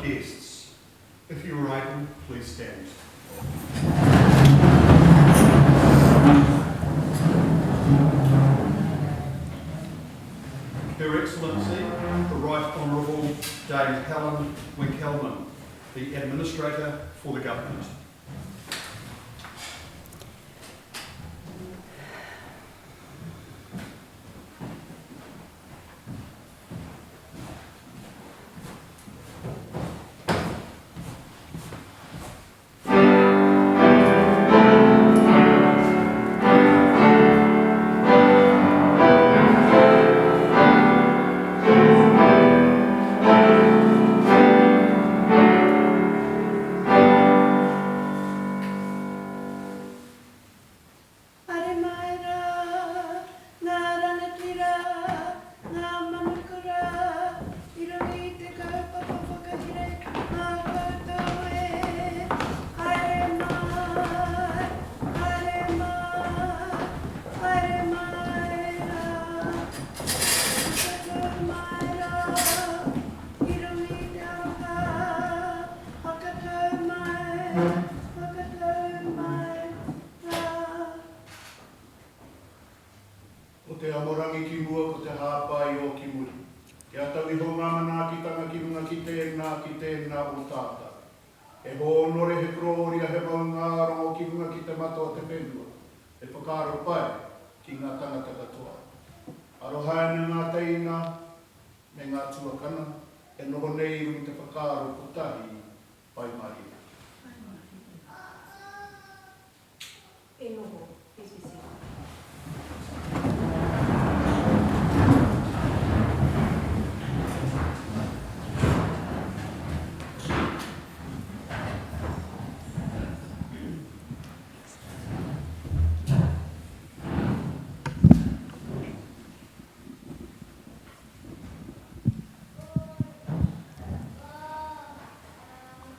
guests. If you are able, please stand. Her Excellency, the Right Honourable Dame Helen McGregor, the Administrator for the Government.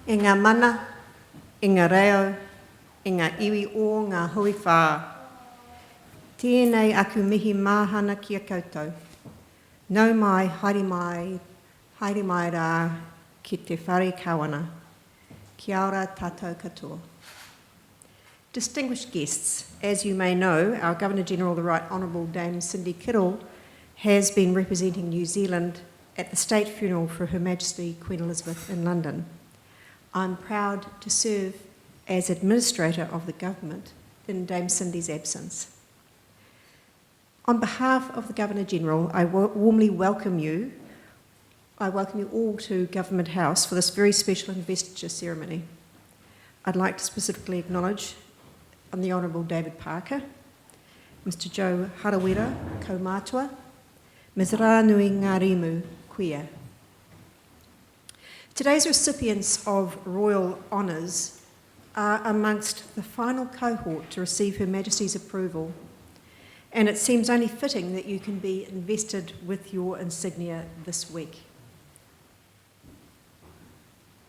E ngā mana, e ngā reo, e ngā iwi o ngā hui whā. Tēnei aku mihi māhana ki a koutou. Nau mai, haere mai rā ki te whare kawana. Kia ora tātou katoa. Distinguished guests, as you may know, our Governor-General, the Right Honourable Dame Cindy Kittle, has been representing New Zealand at the state funeral for Her Majesty Queen Elizabeth in London. I'm proud to serve as Administrator of the Government in Dame Cindy's absence. On behalf of the Governor-General, I warmly welcome you. I welcome you all to Government House for this very special investiture ceremony. I'd like to specifically acknowledge the Honourable David Parker, Mr Joe Harawira Kaumātua, Ms Rānui Ngārimu Kuia. Today's recipients of royal honours are amongst the final cohort to receive Her Majesty's approval, and it seems only fitting that you can be invested with your insignia this week.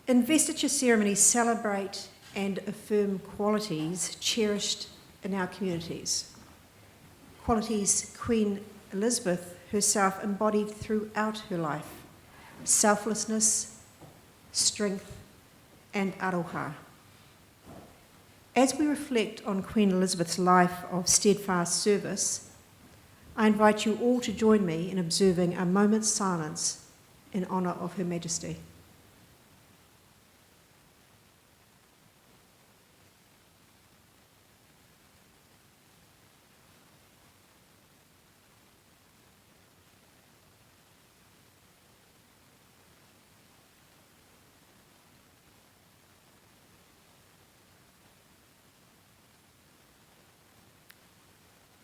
Investiture ceremonies celebrate and affirm qualities cherished in our communities, qualities Queen Elizabeth herself embodied throughout her life: selflessness, strength, and aroha. As we reflect on Queen Elizabeth's life of steadfast service, I invite you all to join me in observing a moment's silence in honour of Her Majesty.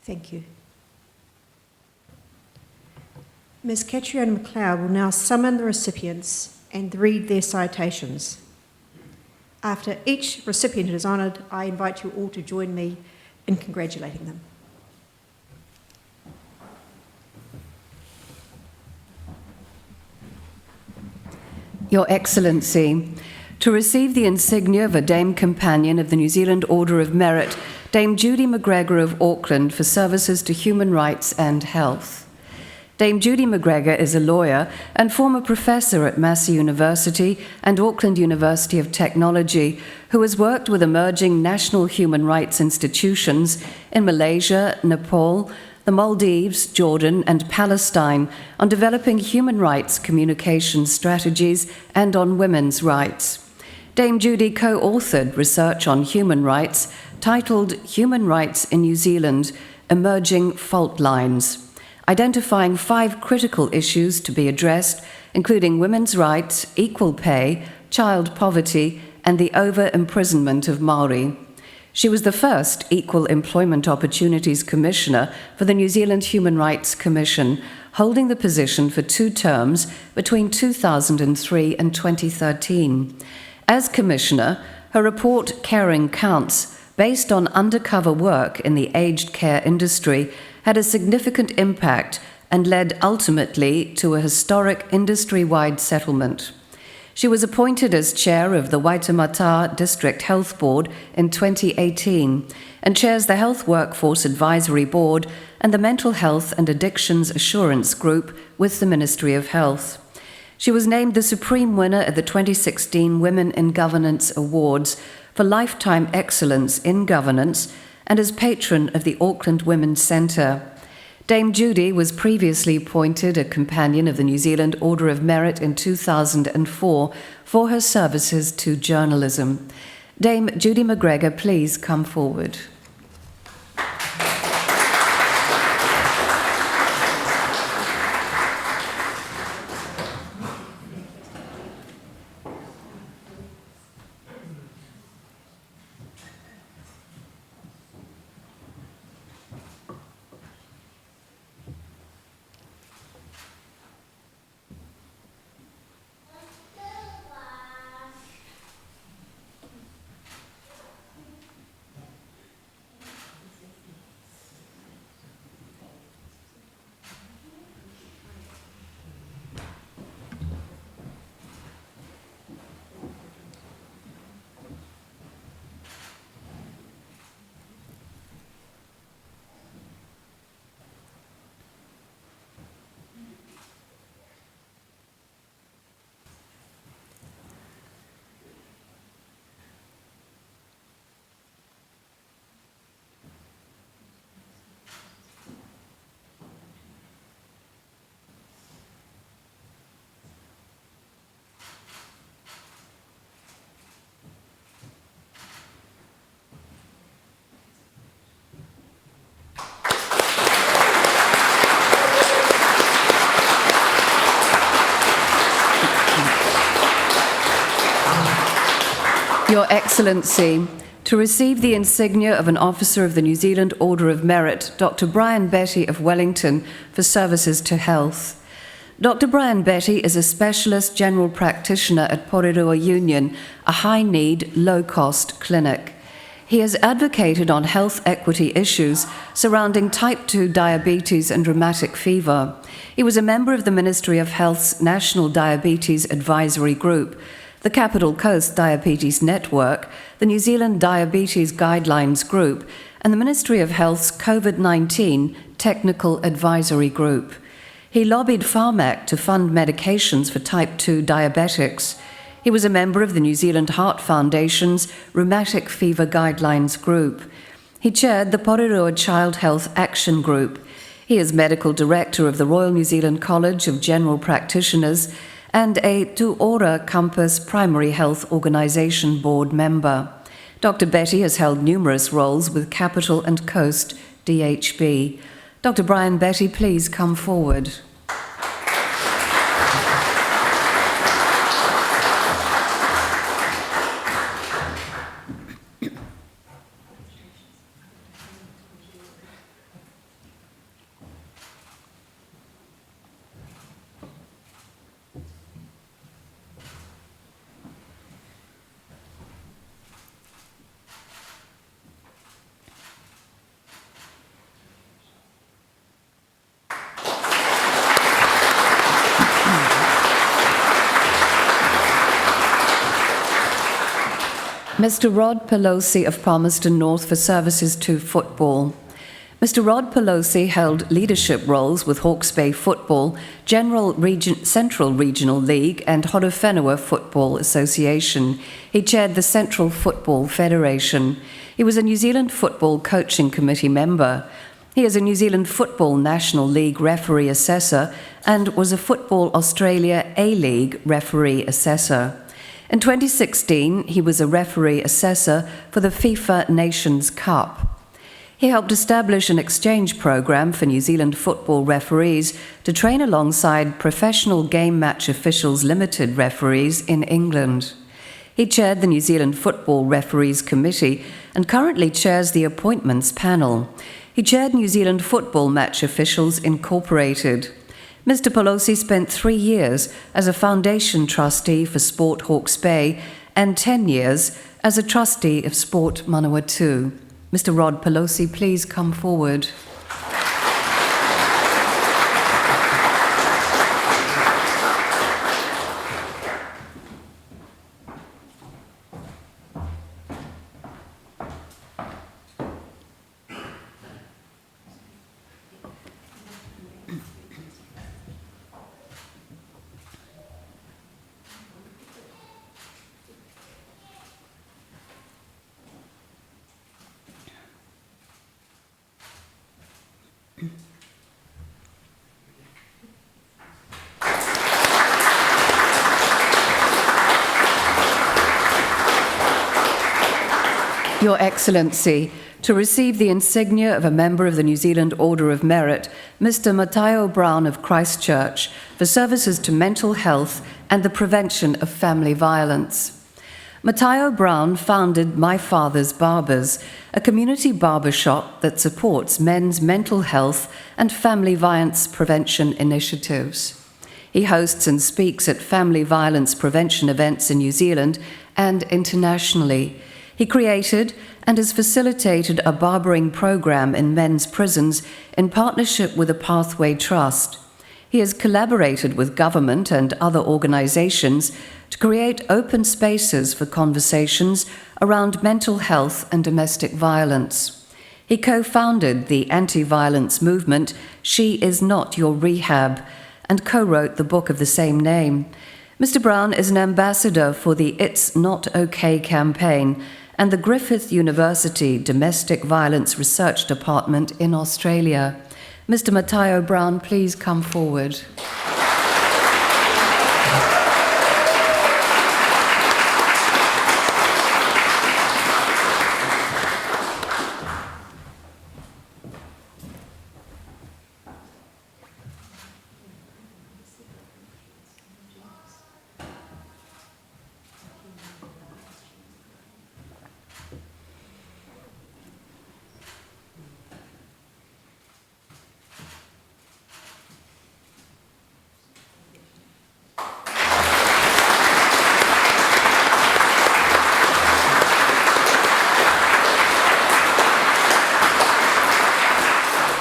Thank you. Ms Catriona McLeod will now summon the recipients and read their citations. After each recipient is honoured, I invite you all to join me in congratulating them. Your Excellency, to receive the insignia of a Dame Companion of the New Zealand Order of Merit, Dame Judy McGregor of Auckland, for services to human rights and health. Dame Judy McGregor is a lawyer and former professor at Massey University and Auckland University of Technology, who has worked with emerging national human rights institutions in Malaysia, Nepal, the Maldives, Jordan, and Palestine on developing human rights communication strategies and on women's rights. Dame Judy co-authored research on human rights titled Human Rights in New Zealand, Emerging Fault Lines, identifying 5 critical issues to be addressed, including women's rights, equal pay, child poverty, and the over-imprisonment of Māori. She was the first Equal Employment Opportunities Commissioner for the New Zealand Human Rights Commission, holding the position for 2 terms between 2003 and 2013. As Commissioner, her report Caring Counts, based on undercover work in the aged care industry, had a significant impact and led ultimately to a historic industry-wide settlement. She was appointed as chair of the Waitemata District Health Board in 2018 and chairs the Health Workforce Advisory Board and the Mental Health and Addictions Assurance Group with the Ministry of Health. She was named the supreme winner at the 2016 Women in Governance Awards for Lifetime Excellence in Governance and as patron of the Auckland Women's Centre. Dame Judy was previously appointed a Companion of the New Zealand Order of Merit in 2004 for her services to journalism. Dame Judy McGregor, please come forward. Your Excellency, to receive the insignia of an Officer of the New Zealand Order of Merit, Dr. Brian Betty of Wellington, for services to health. Dr. Brian Betty is a specialist general practitioner at Porirua Union, a high-need, low-cost clinic. He has advocated on health equity issues surrounding type 2 diabetes and rheumatic fever. He was a member of the Ministry of Health's National Diabetes Advisory Group, the Capital Coast Diabetes Network, the New Zealand Diabetes Guidelines Group, and the Ministry of Health's COVID-19 Technical Advisory Group. He lobbied Pharmac to fund medications for type 2 diabetics. He was a member of the New Zealand Heart Foundation's Rheumatic Fever Guidelines Group. He chaired the Porirua Child Health Action Group. He is Medical Director of the Royal New Zealand College of General Practitioners and a Tu Ora Campus Primary Health Organisation Board member. Dr. Betty has held numerous roles with Capital and Coast DHB. Dr. Brian Betty, please come forward. Mr. Rod Pelosi of Palmerston North for services to football. Mr. Rod Pelosi held leadership roles with Hawke's Bay Football, Central Regional League and Horowhenua Football Association. He chaired the Central Football Federation. He was a New Zealand Football Coaching Committee member. He is a New Zealand Football National League referee assessor and was a Football Australia A-League referee assessor. In 2016, he was a referee assessor for the FIFA Nations Cup. He helped establish an exchange program for New Zealand football referees to train alongside Professional Game Match Officials Limited referees in England. He chaired the New Zealand Football Referees Committee and currently chairs the Appointments Panel. He chaired New Zealand Football Match Officials Incorporated. Mr. Pelosi spent 3 years as a foundation trustee for Sport Hawke's Bay and 10 years as a trustee of Sport Manawatu. Mr. Rod Pelosi, please come forward. Your Excellency, to receive the insignia of a member of the New Zealand Order of Merit, Mr. Matteo Brown of Christchurch, for services to mental health and the prevention of family violence. Matteo Brown founded My Father's Barbers, a community barbershop that supports men's mental health and family violence prevention initiatives. He hosts and speaks at family violence prevention events in New Zealand and internationally. He created and has facilitated a barbering program in men's prisons in partnership with the Pathway Trust. He has collaborated with government and other organisations to create open spaces for conversations around mental health and domestic violence. He co-founded the anti-violence movement She Is Not Your Rehab and co-wrote the book of the same name. Mr. Brown is an ambassador for the It's Not OK campaign and the Griffith University Domestic Violence Research Department in Australia. Mr. Matteo Brown, please come forward.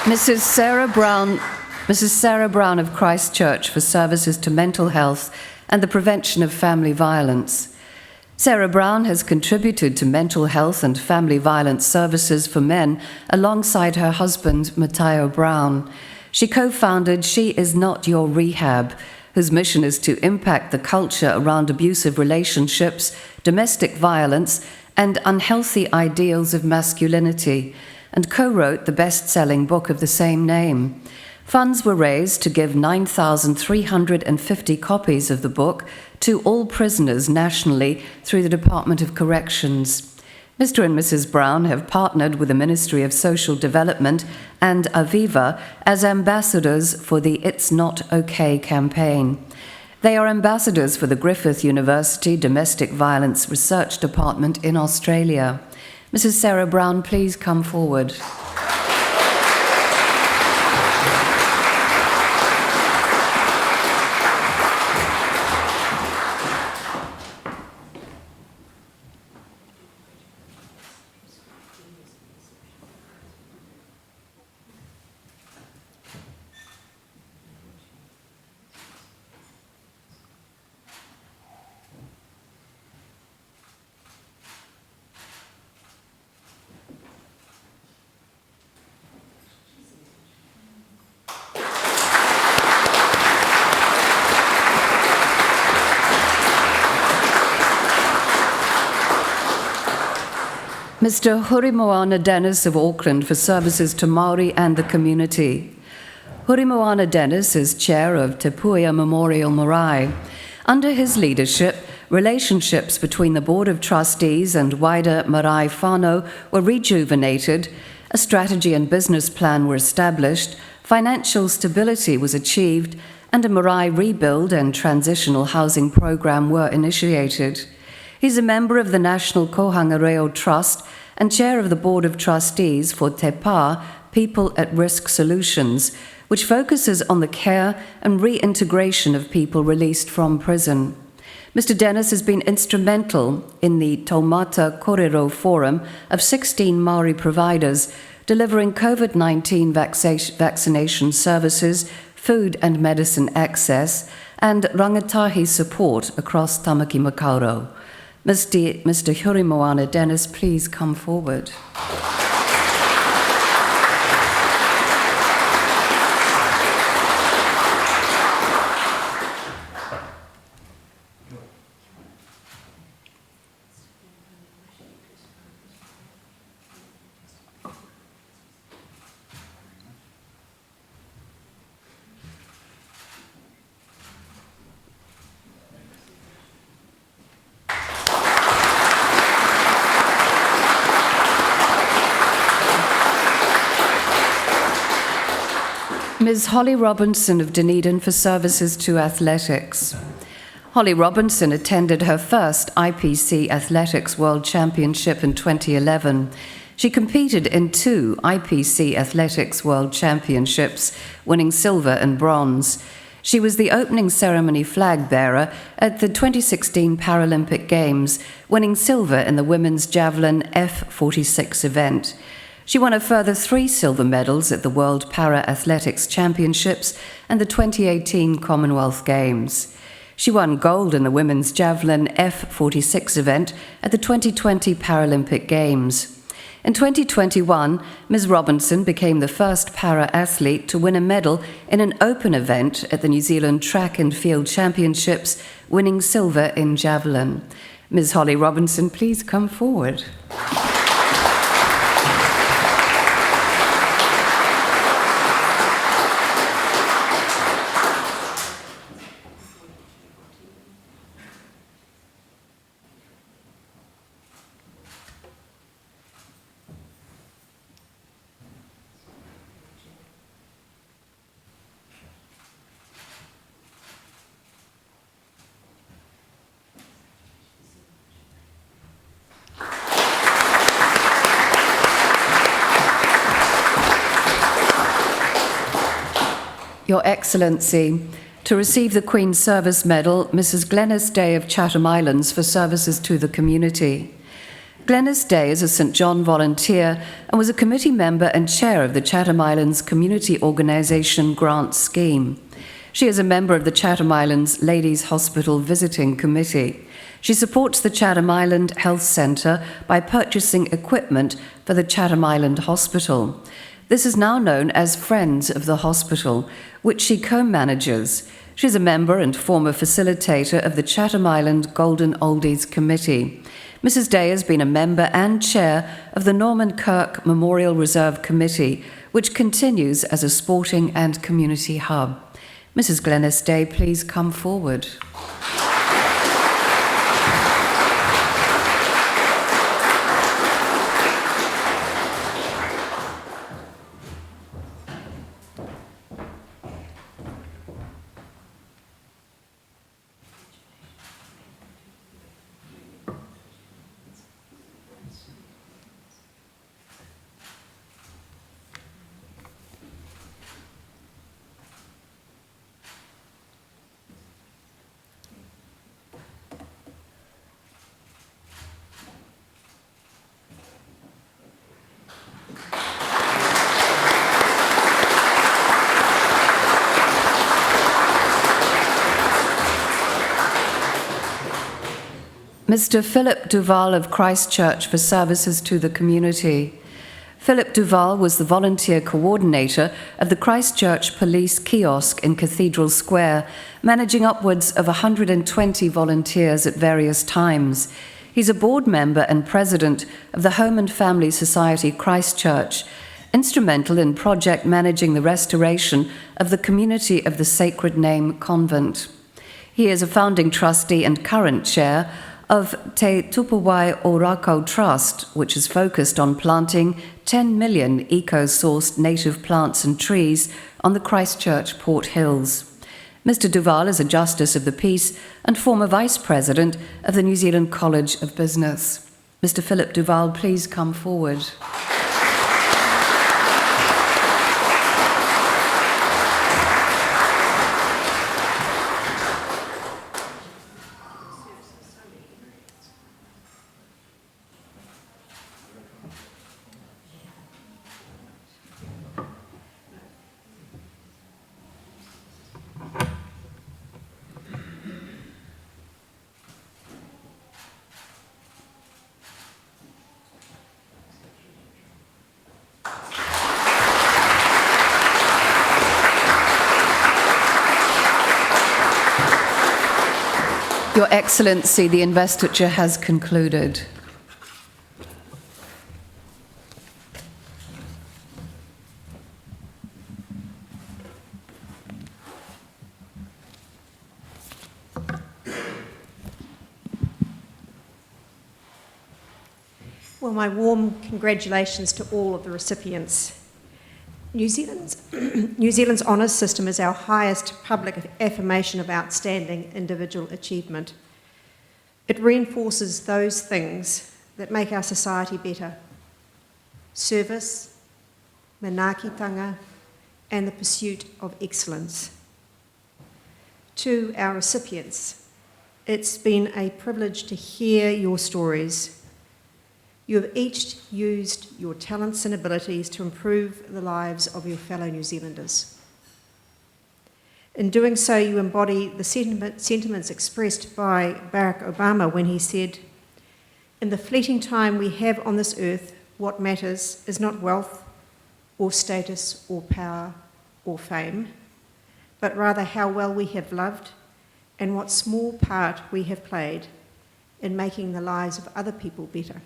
Mrs. Sarah Brown of Christchurch for services to mental health and the prevention of family violence. Sarah Brown has contributed to mental health and family violence services for men alongside her husband, Matteo Brown. She co-founded She Is Not Your Rehab, whose mission is to impact the culture around abusive relationships, domestic violence, and unhealthy ideals of masculinity, and co-wrote the best-selling book of the same name. Funds were raised to give 9,350 copies of the book to all prisoners nationally through the Department of Corrections. Mr. and Mrs. Brown have partnered with the Ministry of Social Development and Aviva as ambassadors for the It's Not OK campaign. They are ambassadors for the Griffith University Domestic Violence Research Department in Australia. Mrs. Sarah Brown, please come forward. Mr. Huri Dennis of Auckland for services to Māori and the community. Huri Dennis is chair of Te Puia Memorial Marae. Under his leadership, relationships between the Board of Trustees and wider marae whānau were rejuvenated, a strategy and business plan were established, financial stability was achieved, and a marae rebuild and transitional housing program were initiated. He's a member of the National Kohanga Reo Trust and chair of the Board of Trustees for Te Pā, People at Risk Solutions, which focuses on the care and reintegration of people released from prison. Mr. Dennis has been instrumental in the Taumata Korero Forum of 16 Māori providers, delivering COVID-19 vaccination services, food and medicine access, and rangatahi support across Tamaki Makaurau. Mr. Huri Dennis, please come forward. Ms. Holly Robinson of Dunedin for services to athletics. Holly Robinson attended her first IPC Athletics World Championship in 2011. She competed in 2 IPC Athletics World Championships, winning silver and bronze. She was the opening ceremony flag bearer at the 2016 Paralympic Games, winning silver in the women's javelin F46 event. She won a further 3 silver medals at the World Para-Athletics Championships and the 2018 Commonwealth Games. She won gold in the women's javelin F46 event at the 2020 Paralympic Games. In 2021, Ms. Robinson became the first para-athlete to win a medal in an open event at the New Zealand Track and Field Championships, winning silver in javelin. Ms. Holly Robinson, please come forward. Your Excellency, to receive the Queen's Service Medal, Mrs. Glennis Day of Chatham Islands for services to the community. Glennis Day is a St. John volunteer and was a committee member and chair of the Chatham Islands Community Organisation Grant Scheme. She is a member of the Chatham Islands Ladies Hospital Visiting Committee. She supports the Chatham Island Health Centre by purchasing equipment for the Chatham Island Hospital. This is now known as Friends of the Hospital, which she co-manages. She is a member and former facilitator of the Chatham Island Golden Oldies Committee. Mrs. Day has been a member and chair of the Norman Kirk Memorial Reserve Committee, which continues as a sporting and community hub. Mrs. Glennis Day, please come forward. Mr. Philip Duvall of Christchurch for services to the community. Philip Duvall was the volunteer coordinator of the Christchurch Police Kiosk in Cathedral Square, managing upwards of 120 volunteers at various times. He's a board member and president of the Home and Family Society Christchurch, instrumental in project managing the restoration of the community of the Sacred Name Convent. He is a founding trustee and current chair of Te Tupawai Orako Trust, which is focused on planting 10 million eco-sourced native plants and trees on the Christchurch Port Hills. Mr. Duvall is a Justice of the Peace and former Vice President of the New Zealand College of Business. Mr. Philip Duvall, please come forward. Your Excellency, the investiture has concluded. Well, my warm congratulations to all of the recipients. New Zealand's honours system is our highest public affirmation of outstanding individual achievement. It reinforces those things that make our society better: service, manaakitanga, and the pursuit of excellence. To our recipients, it's been a privilege to hear your stories. You have each used your talents and abilities to improve the lives of your fellow New Zealanders. In doing so, you embody the sentiments expressed by Barack Obama when he said, "In the fleeting time we have on this earth, what matters is not wealth or status or power or fame, but rather how well we have loved and what small part we have played in making the lives of other people better."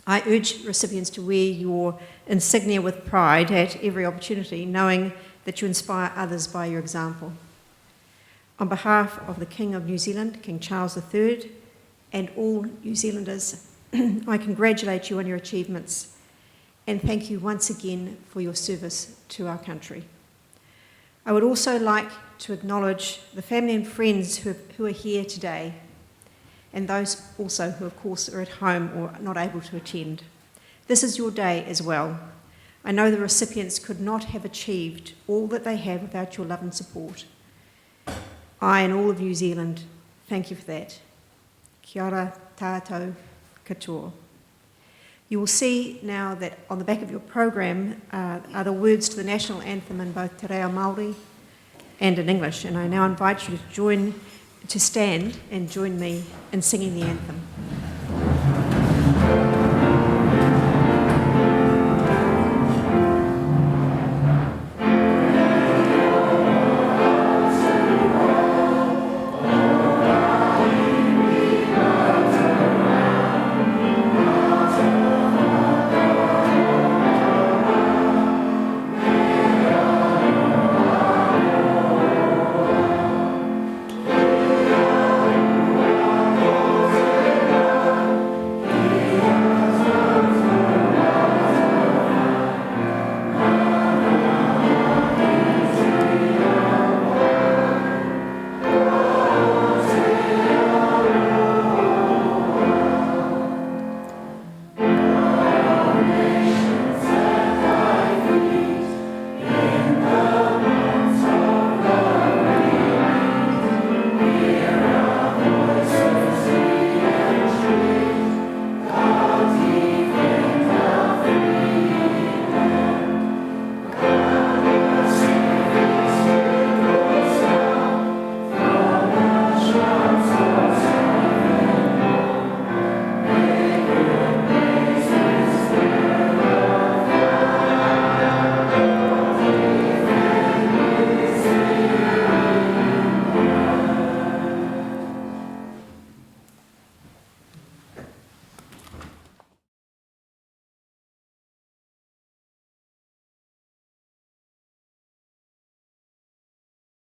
I urge recipients to wear your insignia with pride at every opportunity, knowing that you inspire others by your example. On behalf of the King of New Zealand, King Charles III, and all New Zealanders, I congratulate you on your achievements and thank you once again for your service to our country. I would also like to acknowledge the family and friends who are here today, and those also who, of course, are at home or not able to attend. This is your day as well. I know the recipients could not have achieved all that they have without your love and support. I and all of New Zealand thank you for that. Kia ora tātou katoa. You will see now that on the back of your program are the words to the national anthem in both te reo Māori and in English, and I now invite you to stand and join me in singing the anthem.